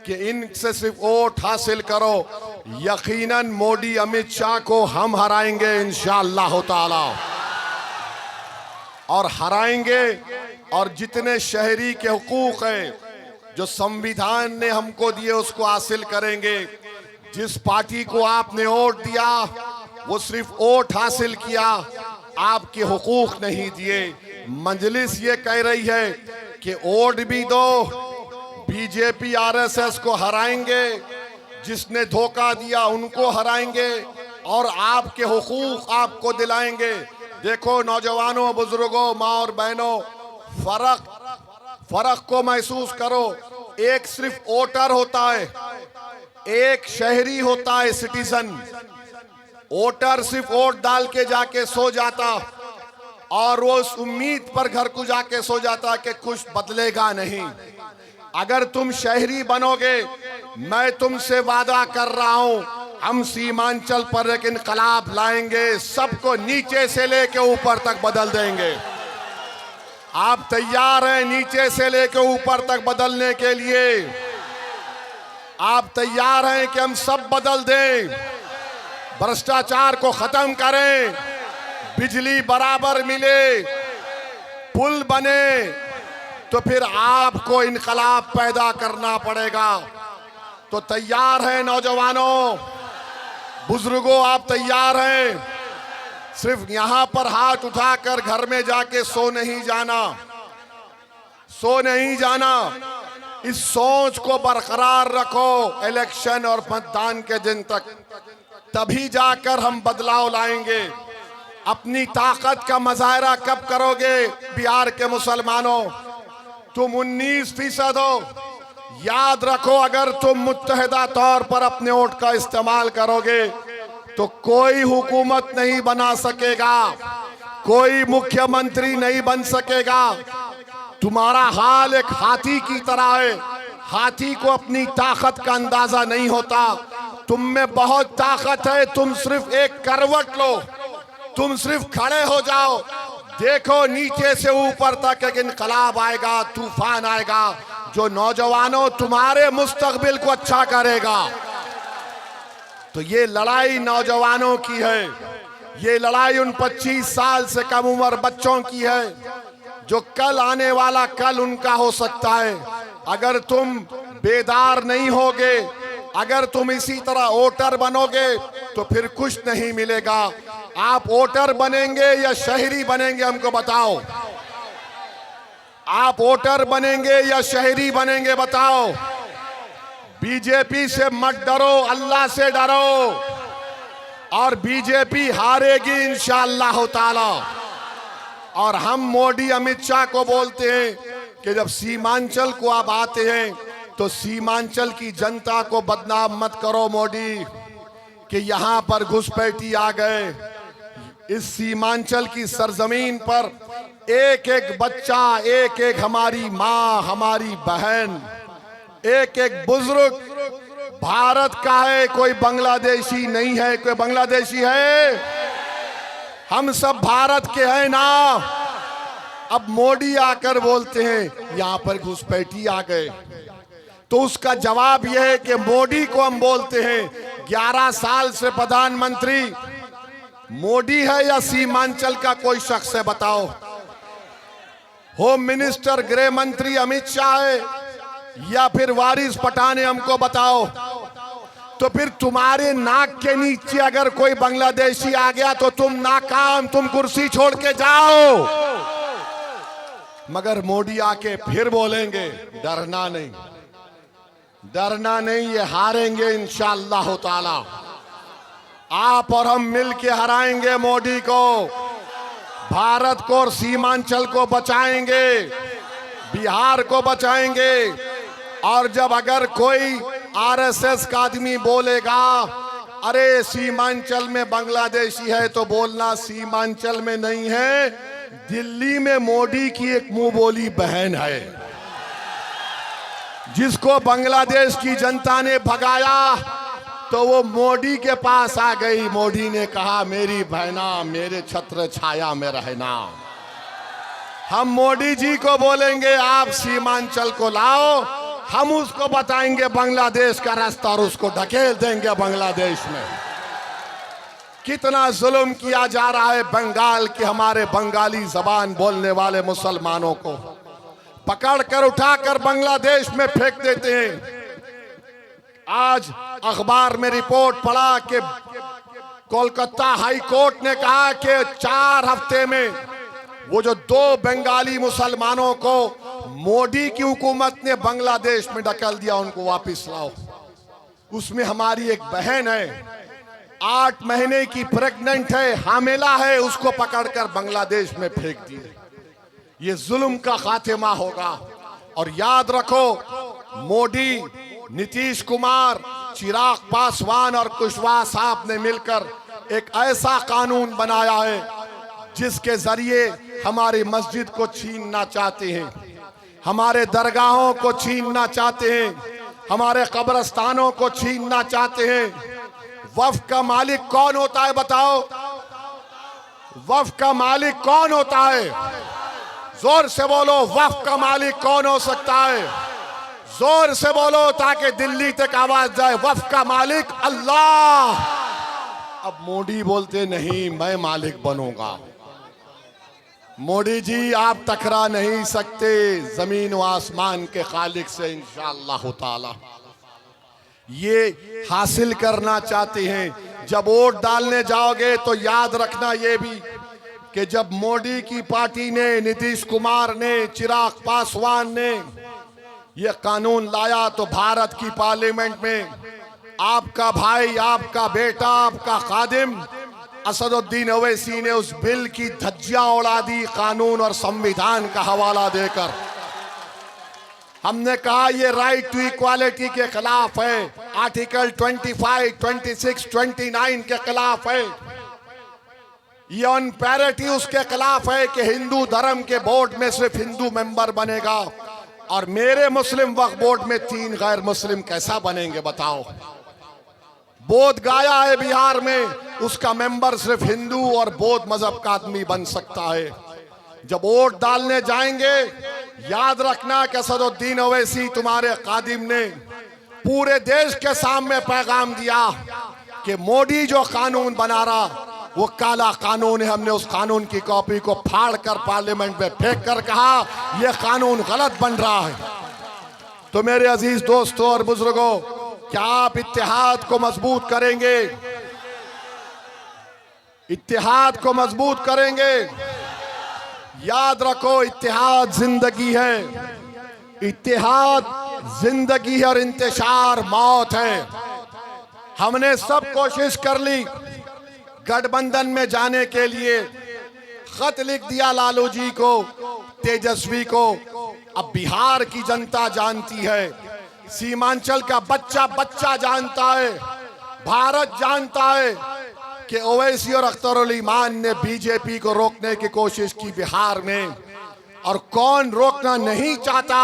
कि इनसे सिर्फ वोट हासिल करो, यकीनन मोदी अमित शाह को हम हराएंगे इंशाअल्लाह ताला, और हराएंगे। और जितने शहरी के हुकूक है जो संविधान ने हमको दिए उसको हासिल करेंगे। जिस पार्टी को आपने वोट दिया वो सिर्फ वोट हासिल किया, आपके हुकूक नहीं दिए। मजलिस ये कह रही है कि वोट भी दो, बीजेपी आरएसएस को हराएंगे, जिसने धोखा दिया उनको हराएंगे और आपके हुकूक आपको दिलाएंगे। देखो नौजवानों, बुजुर्गों, माँ और बहनों, फर्क को महसूस करो। एक सिर्फ वोटर होता है, एक शहरी होता है सिटीजन। वोटर सिर्फ वोट डाल के जाके सो जाता और वो उस उम्मीद पर घर को जाके सो जाता कि कुछ बदलेगा नहीं। अगर तुम शहरी बनोगे, मैं तुमसे वादा कर रहा हूं, हम सीमांचल पर एक इनकलाब लाएंगे, सबको नीचे से लेके ऊपर तक बदल देंगे। आप तैयार हैं नीचे से लेके ऊपर तक बदलने के लिए? आप तैयार हैं कि हम सब बदल दें, भ्रष्टाचार को खत्म करें, बिजली बराबर मिले, पुल बने? तो फिर आपको इनकलाब पैदा करना पड़ेगा। तो तैयार हैं नौजवानों, बुजुर्गों, आप तैयार हैं? सिर्फ यहां पर हाथ उठाकर घर में जाके सो नहीं जाना, सो नहीं जाना। इस सोच को बरकरार रखो इलेक्शन और मतदान के दिन तक, तभी जाकर हम बदलाव लाएंगे। अपनी ताकत का मुजाहरा कब करोगे बिहार के मुसलमानों? तुम 19% हो। याद रखो, अगर तुम मुत्तहिदा तौर पर अपने वोट का इस्तेमाल करोगे तो कोई हुकूमत नहीं बना सकेगा, कोई मुख्यमंत्री नहीं बन सकेगा। तुम्हारा हाल एक हाथी की तरह है। हाथी को अपनी ताकत का अंदाजा नहीं होता। तुम में बहुत ताकत है, तुम सिर्फ एक करवट लो, तुम सिर्फ खड़े हो जाओ। देखो नीचे से ऊपर तक एक इनकलाब आएगा, तूफान आएगा, जो नौजवानों तुम्हारे मुस्तकबिल को अच्छा करेगा। तो ये लड़ाई नौजवानों की है, ये लड़ाई उन 25 साल से कम उम्र बच्चों की है, जो कल आने वाला कल उनका हो सकता है। अगर तुम बेदार नहीं होगे, अगर तुम इसी तरह वोटर बनोगे तो फिर कुछ नहीं मिलेगा। आप वोटर बनेंगे या शहरी बनेंगे, हमको बताओ। आप वोटर बनेंगे या शहरी बनेंगे, बताओ। बीजेपी से मत डरो, अल्लाह से डरो, और बीजेपी हारेगी इंशाअल्लाह ताला। और हम मोदी अमित शाह को बोलते हैं कि जब सीमांचल को आप आते हैं तो सीमांचल की जनता को बदनाम मत करो मोदी, कि यहाँ पर घुसपैठी आ गए। इस सीमांचल की सरजमीन पर एक एक बच्चा, एक एक हमारी माँ, हमारी बहन, एक एक बुजुर्ग भारत का है, कोई बांग्लादेशी नहीं है। कोई बांग्लादेशी है? हम सब भारत के हैं ना। अब मोदी आकर बोलते हैं यहाँ पर घुसपैठी आ गए, तो उसका जवाब यह है कि मोदी को हम बोलते हैं 11 साल से प्रधानमंत्री मोदी है या सीमांचल का कोई शख्स है, बताओ। होम मिनिस्टर, गृह मंत्री अमित शाह है या फिर वारिस पठान है, हमको बताओ। तो फिर तुम्हारे नाक के नीचे अगर कोई बांग्लादेशी आ गया तो तुम नाकाम, तुम कुर्सी छोड़ के जाओ। मगर मोदी आके फिर बोलेंगे डरना नहीं, डरना नहीं, ये हारेंगे इंशाअल्लाह ताला। आप और हम मिल के हराएंगे मोदी को, भारत को और सीमांचल को बचाएंगे, बिहार को बचाएंगे। और जब अगर कोई आरएसएस का आदमी बोलेगा अरे सीमांचल में बांग्लादेशी है, तो बोलना सीमांचल में नहीं है, दिल्ली में मोदी की एक मुंह बोली बहन है, जिसको बांग्लादेश की जनता ने भगाया तो वो मोदी के पास आ गई। मोदी ने कहा मेरी बहना मेरे छत्र छाया में रहना। हम मोदी जी को बोलेंगे आप सीमांचल को लाओ, हम उसको बताएंगे बांग्लादेश का रास्ता और उसको ढकेल देंगे बांग्लादेश में। कितना जुल्म किया जा रहा है बंगाल के हमारे बंगाली जबान बोलने वाले मुसलमानों को पकड़कर उठाकर बांग्लादेश में फेंक देते हैं। आज अखबार में रिपोर्ट पढ़ा कि कोलकाता हाई कोर्ट ने कहा कि 4 हफ्ते में वो जो 2 बंगाली मुसलमानों को मोदी की हुकूमत ने बांग्लादेश में ढकेल दिया, उनको वापस लाओ। उसमें हमारी एक बहन है, 8 महीने की प्रेग्नेंट है, हामिला है, उसको पकड़कर बांग्लादेश में फेंक दिए। ये जुल्म का खात्मा होगा। और याद रखो, मोदी, नीतीश कुमार, चिराग पासवान और कुशवाहा साहब ने मिलकर एक ऐसा कानून बनाया है जिसके जरिए हमारी मस्जिद को छीनना चाहते हैं, हमारे दरगाहों को छीनना चाहते हैं, हमारे कब्रस्तानों को छीनना चाहते हैं। वक्फ का मालिक कौन होता है बताओ? वक्फ का मालिक कौन होता है? जोर से बोलो, वक्फ का मालिक कौन हो सकता है? जोर से बोलो ताकि दिल्ली तक आवाज जाए, वक्फ का मालिक अल्लाह। अब मोदी बोलते नहीं, मैं मालिक बनूंगा। मोदी जी, आप टकरा नहीं सकते जमीन व आसमान के खालिक से इंशाअल्लाह ताला। ये हासिल करना चाहते हैं। जब वोट डालने जाओगे तो याद रखना ये भी कि जब मोदी की पार्टी ने, नीतीश कुमार ने, चिराग पासवान ने ये कानून लाया तो भारत की पार्लियामेंट में आपका भाई, आपका बेटा, आपका खादिम असदुद्दीन ओवैसी ने उस बिल की धज्जियां उड़ा दी कानून और संविधान का हवाला देकर। हमने कहा ये राइट टू इक्वालिटी के खिलाफ है, आर्टिकल 25, 26, 29 के खिलाफ है, ये ऑन पैरिटी उसके खिलाफ है कि हिंदू धर्म के बोर्ड में सिर्फ हिंदू मेंबर बनेगा और मेरे मुस्लिम वक्फ बोर्ड में 3 गैर मुस्लिम कैसा बनेंगे बताओ? बोध गाया है बिहार में, उसका मेंबर सिर्फ हिंदू और बौद्ध मजहब का आदमी बन सकता है। जब वोट डालने जाएंगे याद रखना कि असदुद्दीन ओवैसी तुम्हारे कादिम ने पूरे देश के सामने पैगाम दिया कि मोदी जो कानून बना रहा वो काला कानून है। हमने उस कानून की कॉपी को फाड़ कर पार्लियामेंट में फेंक कर कहा यह कानून गलत बन रहा है। तो मेरे अजीज दोस्तों और बुजुर्गों, क्या आप इत्तेहाद को मजबूत करेंगे? इत्तेहाद को मजबूत करेंगे। याद रखो, इत्तेहाद जिंदगी है, इत्तेहाद जिंदगी है और इंतशार मौत है। हमने सब कोशिश कर ली गठबंधन में जाने के लिए, खत लिख दिया लालू जी को, तेजस्वी को। अब बिहार की जनता जानती है, सीमांचल का बच्चा बच्चा जानता है, भारत जानता है कि ओवैसी और अख्तरुल ईमान ने बीजेपी को रोकने की कोशिश की बिहार में, और कौन रोकना नहीं चाहता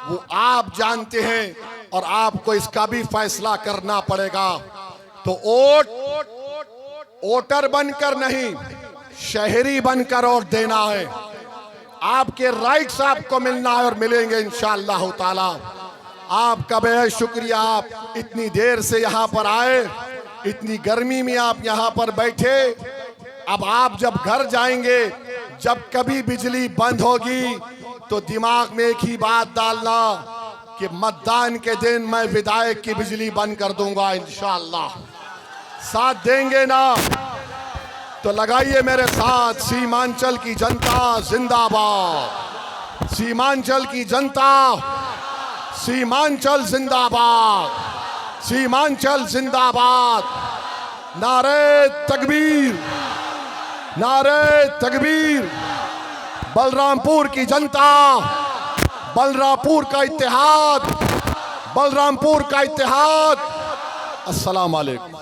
वो आप जानते हैं और आपको इसका भी फैसला करना पड़ेगा। तो वोटर बनकर नहीं, शहरी बनकर वोट देना है। आपके राइट्स आपको मिलना है और मिलेंगे इंशाअल्लाह ताला। आपका बेहद शुक्रिया, आप इतनी देर से यहाँ पर आए, इतनी गर्मी में आप यहाँ पर बैठे। अब आप जब घर जाएंगे, जब कभी बिजली बंद होगी तो दिमाग में एक ही बात डालना कि मतदान के दिन मैं विधायक की बिजली बंद कर दूंगा इंशाअल्लाह। साथ देंगे ना? तो लगाइए मेरे साथ, सीमांचल की जनता जिंदाबाद, सीमांचल की जनता, सीमांचल जिंदाबाद, सीमांचल जिंदाबाद। नारे तकबीर, नारे तकबीर। बलरामपुर की जनता, बलरामपुर का इत्तेहाद, बलरामपुर का इत्तेहाद। अस्सलाम वालेकुम।